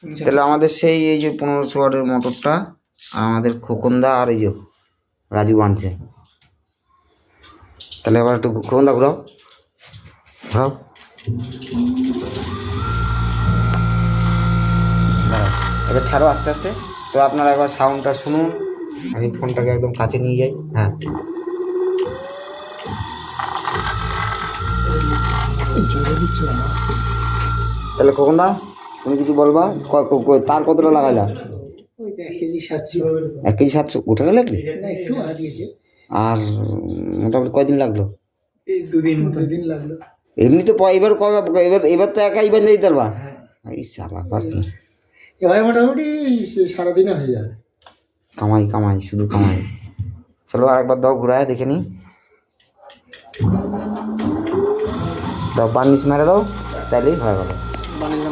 তাহলে আমাদের সেই এই যে 1500 ওয়াটের মোটরটা আর আমাদের খোকনদা আর এই যে রাজু বানছে। তাহলে এবার একটু খোকনদা ঘুরাও ঘুরাও। এবার ছাড়ো আস্তে আস্তে। তো আপনারা একবার সাউন্ডটা শুনুন, আমি ফোনটাকে একদম কাছে নিয়ে যাই। হ্যাঁ, তাহলে খোকনদা তুমি কিছু বলবা? তার কতটা লাগাইলা? 1 কেজি 700 উঠে গেলে কি? আর মোটামুটি কয়দিন লাগলো? এই 2 দিন লাগলো। এমনি তো এবার এবার তো একাই বেঁধে দিতে পারবা। এই সালা আর কি, এবার মোটামুটি সারাদিনে হয়ে যাবে। কামাই কামাই শুধু কামাই। চলো আরেকবার দাও ঘুরায় দেখে নি। দাও বার্নিশ মেরে দাও, তাইলেই হয়ে গেল। বানিয়ে